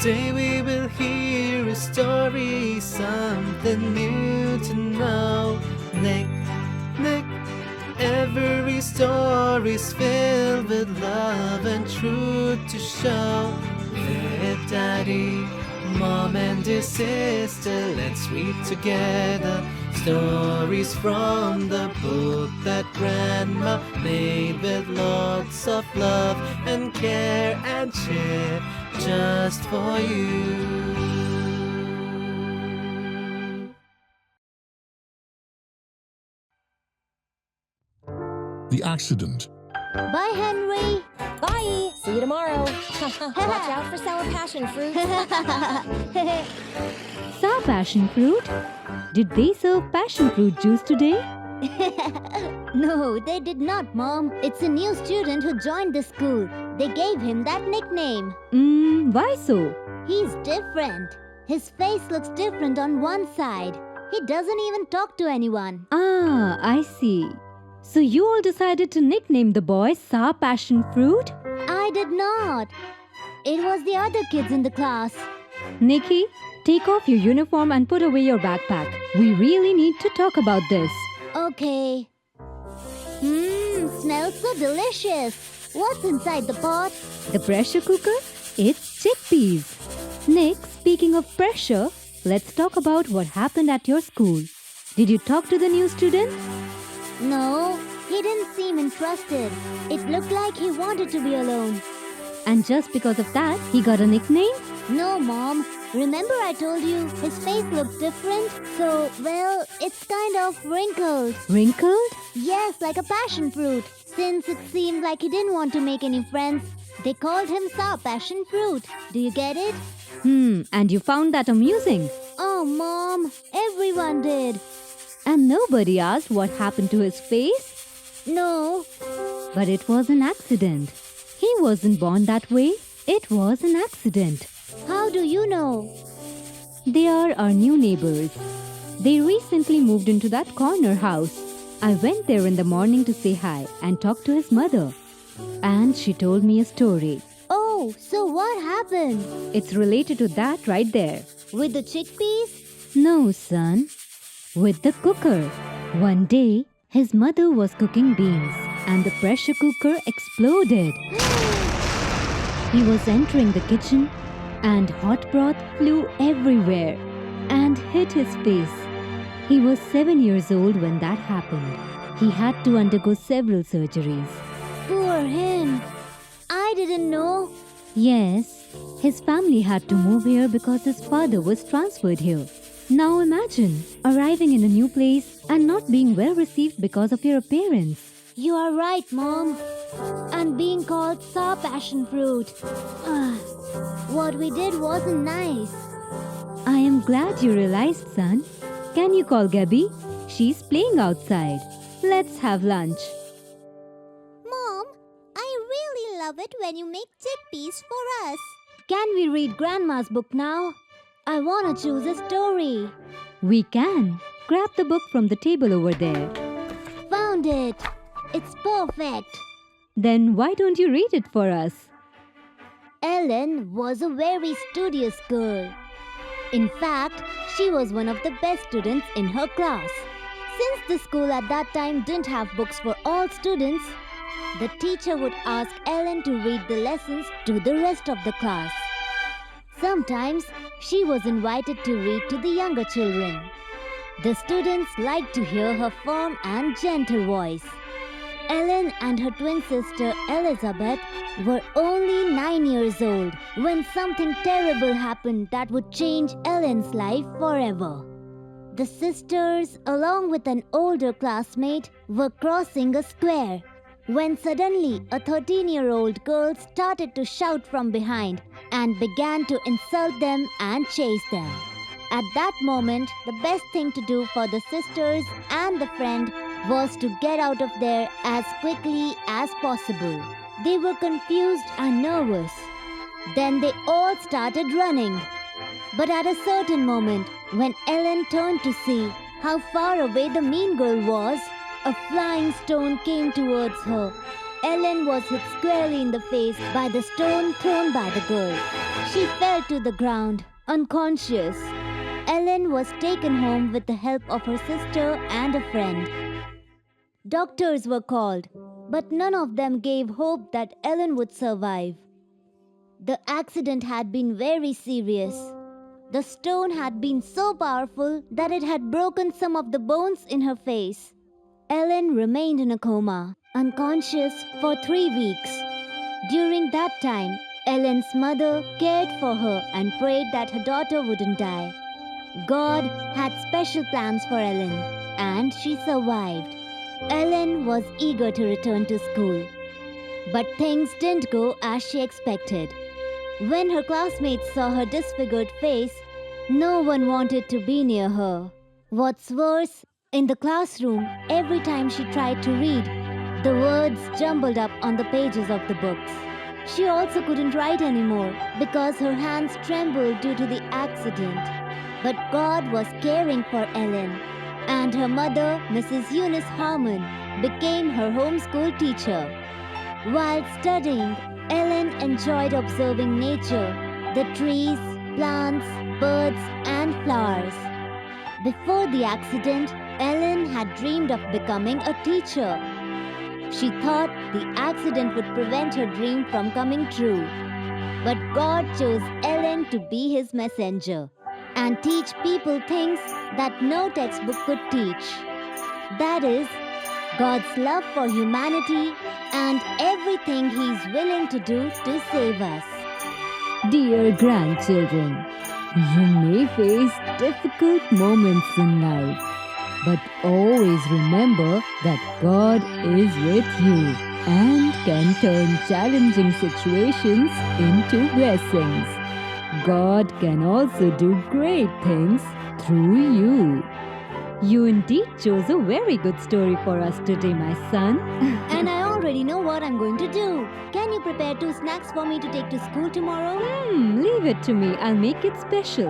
Today we will hear a story, something new to know. Nick, Nick, every story's filled with love and truth to show. With Daddy, Mom and dear sister, let's read together stories from the book that Grandma made with lots of love and care and cheer just for you. The Accident. Bye, Henry. Bye! See you tomorrow. Watch out for sour passion fruit. Sour passion fruit? Did they serve passion fruit juice today? No, they did not, Mom. It's a new student who joined the school. They gave him that nickname. Why so? He's different. His face looks different on one side. He doesn't even talk to anyone. Ah, I see. So you all decided to nickname the boy Sour Passion Fruit? I did not. It was the other kids in the class. Nikki, take off your uniform and put away your backpack. We really need to talk about this. Okay. Smells so delicious. What's inside the pot? The pressure cooker? It's chickpeas. Nick, speaking of pressure, let's talk about what happened at your school. Did you talk to the new student? No, he didn't seem interested. It looked like he wanted to be alone. And just because of that, he got a nickname? No, Mom. Remember I told you his face looked different? So, well, it's kind of wrinkled. Wrinkled? Yes, like a passion fruit. Since it seemed like he didn't want to make any friends, they called him Sour Passion Fruit. Do you get it? And you found that amusing. Oh, Mom, everyone did. And nobody asked what happened to his face? No. But it was an accident. He wasn't born that way. It was an accident. How do you know? They are our new neighbors. They recently moved into that corner house. I went there in the morning to say hi and talk to his mother. And she told me a story. Oh, so what happened? It's related to that right there. With the chickpeas? No, son. With the cooker. One day, his mother was cooking beans and the pressure cooker exploded. He was entering the kitchen and hot broth flew everywhere and hit his face. He was 7 years old when that happened. He had to undergo several surgeries. Poor him. I didn't know. Yes, his family had to move here because his father was transferred here. Now imagine arriving in a new place and not being well received because of your appearance. You are right, Mom. And being called Sour Passion Fruit. What we did wasn't nice. I am glad you realized, son. Can you call Gabby? She's playing outside. Let's have lunch. Mom, I really love it when you make chickpeas for us. Can we read Grandma's book now? I want to choose a story. We can. Grab the book from the table over there. Found it. It's perfect. Then why don't you read it for us? Ellen was a very studious girl. In fact, she was one of the best students in her class. Since the school at that time didn't have books for all students, the teacher would ask Ellen to read the lessons to the rest of the class. Sometimes she was invited to read to the younger children. The students liked to hear her firm and gentle voice. Ellen and her twin sister Elizabeth were only 9 years old when something terrible happened that would change Ellen's life forever. The sisters, along with an older classmate, were crossing a square when suddenly a 13-year-old girl started to shout from behind and began to insult them and chase them. At that moment, the best thing to do for the sisters and the friend was to get out of there as quickly as possible. They were confused and nervous. Then they all started running. But at a certain moment, when Ellen turned to see how far away the mean girl was, a flying stone came towards her. Ellen was hit squarely in the face by the stone thrown by the girl. She fell to the ground, unconscious. Ellen was taken home with the help of her sister and a friend. Doctors were called, but none of them gave hope that Ellen would survive. The accident had been very serious. The stone had been so powerful that it had broken some of the bones in her face. Ellen remained in a coma, unconscious for 3 weeks. During that time, Ellen's mother cared for her and prayed that her daughter wouldn't die. God had special plans for Ellen, and she survived. Ellen was eager to return to school. But things didn't go as she expected. When her classmates saw her disfigured face, no one wanted to be near her. What's worse, in the classroom, every time she tried to read, the words jumbled up on the pages of the books. She also couldn't write anymore because her hands trembled due to the accident. But God was caring for Ellen, and her mother, Mrs. Eunice Harmon, became her homeschool teacher. While studying, Ellen enjoyed observing nature, the trees, plants, birds, and flowers. Before the accident, Ellen had dreamed of becoming a teacher. She thought the accident would prevent her dream from coming true. But God chose Ellen to be his messenger and teach people things that no textbook could teach. That is, God's love for humanity and everything He's willing to do to save us. Dear grandchildren, you may face difficult moments in life, but always remember that God is with you and can turn challenging situations into blessings. God can also do great things through you. You indeed chose a very good story for us today, my son. And I already know what I'm going to do. Can you prepare 2 snacks for me to take to school tomorrow? Leave it to me. I'll make it special.